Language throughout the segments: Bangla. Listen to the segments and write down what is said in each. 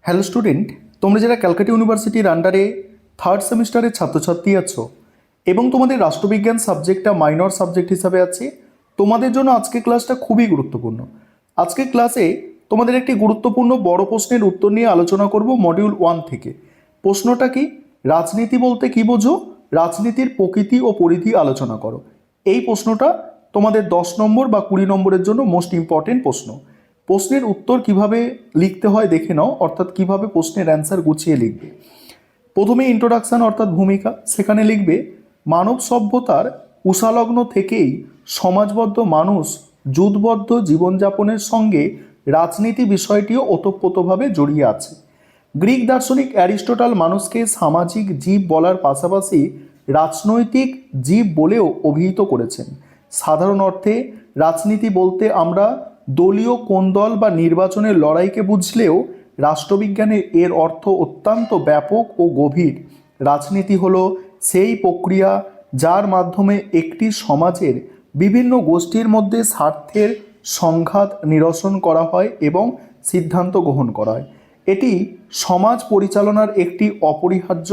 হ্যালো স্টুডেন্ট, তোমরা যারা ক্যালকাটা ইউনিভার্সিটির আন্ডারে থার্ড সেমিস্টারের ছাত্রছাত্রী আছো এবং তোমাদের রাষ্ট্রবিজ্ঞান সাবজেক্টটা মাইনর সাবজেক্ট হিসাবে আছে, তোমাদের জন্য আজকে ক্লাসটা খুবই গুরুত্বপূর্ণ। আজকে ক্লাসে তোমাদের একটি গুরুত্বপূর্ণ বড় প্রশ্নের উত্তর নিয়ে আলোচনা করব মডিউল 1 থেকে। প্রশ্নটা কি? রাজনীতি বলতে কি বোঝো, রাজনীতির প্রকৃতি ও পরিধি আলোচনা করো। এই প্রশ্নটা তোমাদের 10 নম্বর বা 20 নম্বরের জন্য মোস্ট ইম্পর্টেন্ট প্রশ্ন। প্রশ্নের উত্তর কিভাবে লিখতে হয় দেখে নাও, অর্থাৎ কিভাবে প্রশ্নের অ্যান্সার গুছিয়ে লিখবে। প্রথমে ইন্ট্রোডাকশন অর্থাৎ ভূমিকা, সেখানে লিখবে মানব সভ্যতার উষালগ্ন থেকেই সমাজবদ্ধ মানুষ যুথবদ্ধ জীবনযাপনের সঙ্গে রাজনীতি বিষয়টিও ওতপ্রোতভাবে জড়িয়ে আছে। গ্রিক দার্শনিক অ্যারিস্টটল মানুষকে সামাজিক জীব বলার পাশাপাশি রাজনৈতিক জীব বলেও অভিহিত করেছেন। সাধারণ অর্থে রাজনীতি বলতে আমরা দলীয় কোন্দল বা নির্বাচনের লড়াইকে বুঝলেও রাষ্ট্রবিজ্ঞানে এর অর্থ অত্যন্ত ব্যাপক ও গভীর। রাজনীতি হলো সেই প্রক্রিয়া যার মাধ্যমে একটি সমাজের বিভিন্ন গোষ্ঠীর মধ্যে স্বার্থের সংঘাত নিরসন করা হয় এবং সিদ্ধান্ত গ্রহণ করা হয়। এটি সমাজ পরিচালনার একটি অপরিহার্য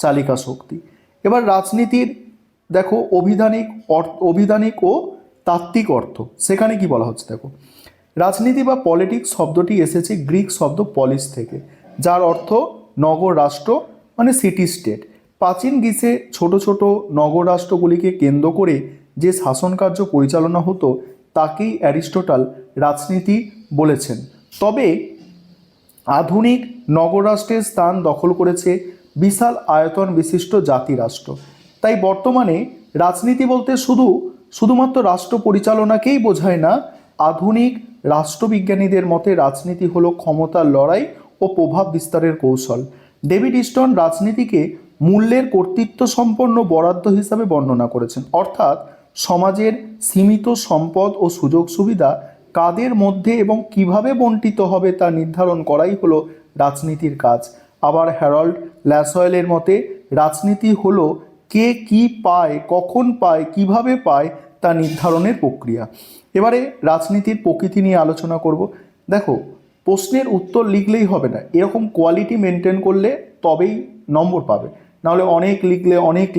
চালিকা শক্তি। এবার রাজনীতির দেখো অভিধানিক ও তাত্ত্বিক অর্থ, সেখানে কি বলা হচ্ছে দেখো। রাজনীতি বা পলিটিক্স শব্দটি এসেছে গ্রিক শব্দ পলিস থেকে, যার অর্থ নগর রাষ্ট্র মানে সিটি স্টেট। প্রাচীন গ্রিসে ছোট ছোট নগর রাষ্ট্রগুলিকে কেন্দ্র করে যে শাসন কার্য পরিচালনা হতো তাকেই অ্যারিস্টটল রাজনীতি বলেছেন। তবে আধুনিক নগররাষ্ট্রের স্থান দখল করেছে বিশাল আয়তন বিশিষ্ট জাতিরাষ্ট্র। তাই বর্তমানে রাজনীতি বলতে শুধুমাত্র রাষ্ট্র পরিচালনাকেই বোঝায় না। আধুনিক রাষ্ট্রবিজ্ঞানীদের মতে রাজনীতি হলো ক্ষমতার লড়াই ও প্রভাব বিস্তারের কৌশল। ডেভিড ইস্টন রাজনীতিকে মূল্যের কর্তৃত্ব সম্পন্ন বরাদ্দ হিসাবে বর্ণনা করেছেন, অর্থাৎ সমাজের সীমিত সম্পদ ও সুযোগ সুবিধা কাদের মধ্যে এবং কিভাবে বণ্টিত হবে তা নির্ধারণ করাই হলো রাজনীতির কাজ। আবার হ্যারল্ড ল্যাসওয়েলের মতে রাজনীতি হলো কে কি পায়, কখন পায়, কিভাবে পায় তা নির্ধারণের প্রক্রিয়া। এবারে রাজনীতির প্রকৃতি নিয়ে আলোচনা করব। দেখো, প্রশ্নের উত্তর লিখলেই হবে না, এরকম কোয়ালিটি মেনটেন করলে তবেই নম্বর পাবে, নাহলে অনেক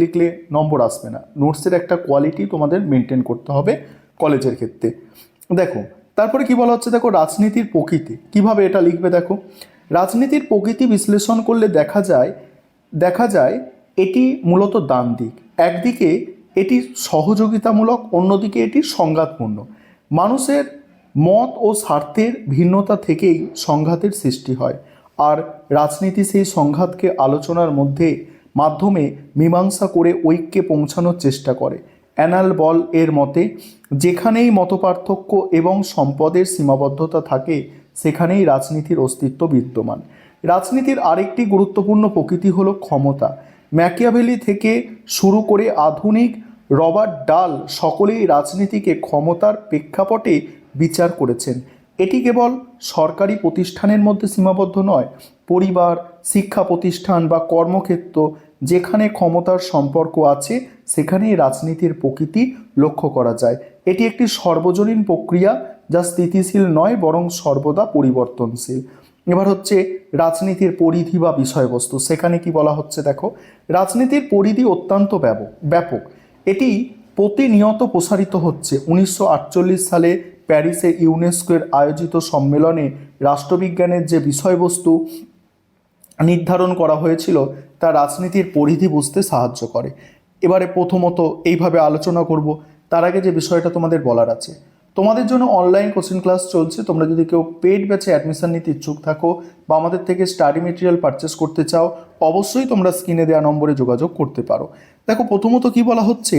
লিখলে নম্বর আসবে না। নোটসের একটা কোয়ালিটি তোমাদের মেনটেন করতে হবে কলেজের ক্ষেত্রে। দেখো তারপরে কি বলা হচ্ছে, দেখো রাজনীতির প্রকৃতি কিভাবে এটা লিখবে। দেখো, রাজনীতির প্রকৃতি বিশ্লেষণ করলে দেখা যায় এটি মূলত দ্বান্দ্বিক। একদিকে এটি সহযোগিতামূলক, অন্যদিকে এটি সংঘাতপূর্ণ। মানুষের মত ও স্বার্থের ভিন্নতা থেকেই সংঘাতের সৃষ্টি হয়, আর রাজনীতি সেই সংঘাতকে আলোচনার মাধ্যমে মীমাংসা করে ঐক্যে পৌঁছানোর চেষ্টা করে। অ্যানাল বল এর মতে যেখানেই মতপার্থক্য এবং সম্পদের সীমাবদ্ধতা থাকে সেখানেই রাজনীতির অস্তিত্ব বিদ্যমান। রাজনীতির আরেকটি গুরুত্বপূর্ণ প্রকৃতি হলো ক্ষমতা। ম্যাকিয়াভেলি থেকে শুরু করে আধুনিক রবার্ট ডাল সকলেই রাজনীতিকে ক্ষমতার প্রেক্ষাপটে বিচার করেছেন। এটি কেবল সরকারি প্রতিষ্ঠানের মধ্যে সীমাবদ্ধ নয়, পরিবার, শিক্ষা প্রতিষ্ঠান বা কর্মক্ষেত্র যেখানে ক্ষমতার সম্পর্ক আছে সেখানেই রাজনীতির প্রকৃতি লক্ষ্য করা যায়। এটি একটি সর্বজনীন প্রক্রিয়া যা স্থিতিশীল নয় বরং সর্বদা পরিবর্তনশীল। এবার হচ্ছে রাজনীতির পরিধি বা বিষয়বস্তু, সেখানে কি বলা হচ্ছে দেখো। রাজনীতির পরিধি অত্যন্ত ব্যাপক। এটি প্রতিনিয়ত প্রসারিত হচ্ছে। 1948 সালে প্যারিসে ইউনেস্কোর আয়োজিত সম্মেলনে রাষ্ট্রবিজ্ঞানের যে বিষয়বস্তু নির্ধারণ করা হয়েছিল তা রাজনীতির পরিধি বুঝতে সাহায্য করে। এবারে প্রথমত এইভাবে আলোচনা করব। তার আগে যে বিষয়টা তোমাদের বলার আছে, তোমাদের জন্য অনলাইন কোচিং ক্লাস চলছে। তোমরা যদি কেউ পেইড ব্যাচে অ্যাডমিশন নিতে ইচ্ছুক থাকো বা আমাদের থেকে স্টাডি মেটেরিয়াল পারচেস করতে চাও, অবশ্যই তোমরা স্ক্রিনে দেওয়া নম্বরে যোগাযোগ করতে পারো। দেখো, প্রথমত কি বলা হচ্ছে,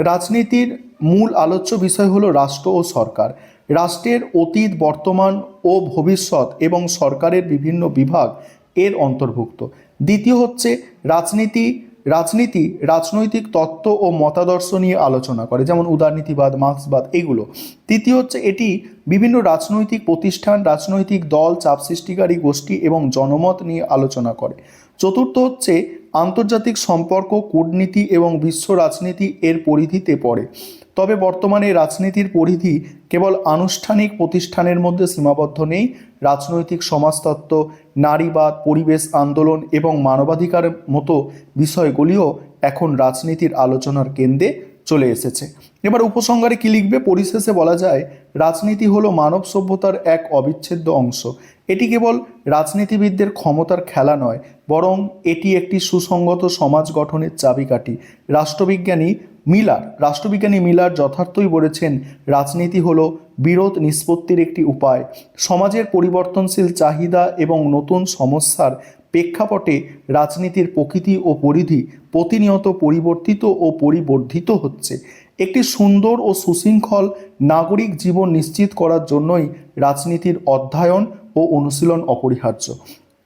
রাজনীতির মূল আলোচ্য বিষয় হলো রাষ্ট্র ও সরকার। রাষ্ট্রের অতীত, বর্তমান ও ভবিষ্যৎ এবং সরকারের বিভিন্ন বিভাগ এর অন্তর্ভুক্ত। দ্বিতীয় হচ্ছে রাজনীতি রাজনৈতিক তত্ত্ব ও মতাদর্শ নিয়ে আলোচনা করে, যেমন উদারনীতিবাদ, মার্ক্সবাদ এগুলো। তৃতীয় হচ্ছে এটি বিভিন্ন রাজনৈতিক প্রতিষ্ঠান, রাজনৈতিক দল, চাপ সৃষ্টিকারী গোষ্ঠী এবং জনমত নিয়ে আলোচনা করে। চতুর্থ হচ্ছে আন্তর্জাতিক সম্পর্ক, কূটনীতি এবং বিশ্ব রাজনীতি এর পরিধিতে পড়ে। তবে বর্তমানে রাজনীতির পরিধি কেবল আনুষ্ঠানিক প্রতিষ্ঠানের মধ্যে সীমাবদ্ধ নেই। রাজনৈতিক সমাজতত্ত্ব, নারীবাদ, পরিবেশ আন্দোলন এবং মানবাধিকার মতো বিষয়গুলিও এখন রাজনীতির আলোচনার কেন্দ্রে চলে এসেছে। এবার উপসংহারে কি লিখবে? পরিশেষে বলা যায় রাজনীতি হলো মানব সভ্যতার এক অবিচ্ছেদ্য অংশ। এটি কেবল রাজনীতিবিদদের ক্ষমতার খেলা নয়, বরং এটি একটি সুসংগত সমাজ গঠনের চাবিকাঠি। রাষ্ট্রবিজ্ঞানী মিলার যথার্থই বলেছেন, রাজনীতি হলো বিরোধ নিষ্পত্তির একটি উপায়। সমাজের পরিবর্তনশীল চাহিদা এবং নতুন সমস্যার প্রেক্ষাপটে রাজনীতির প্রকৃতি ও পরিধি প্রতিনিয়ত পরিবর্তিত ও পরিবর্ধিত হচ্ছে। একটি সুন্দর ও সুশৃঙ্খল নাগরিক জীবন নিশ্চিত করার জন্যই রাজনীতির অধ্যয়ন ও অনুশীলন অপরিহার্য।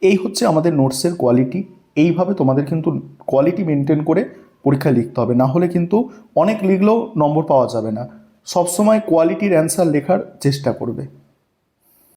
এই হচ্ছে আমাদের নোটসের কোয়ালিটি। এইভাবে তোমাদের কিন্তু কোয়ালিটি মেনটেন করে পরীক্ষায় লিখতে হবে, না হলে কিন্তু অনেক লিখলেও নম্বর পাওয়া যাবে না। সবসময় কোয়ালিটির অ্যান্সার লেখার চেষ্টা করবে।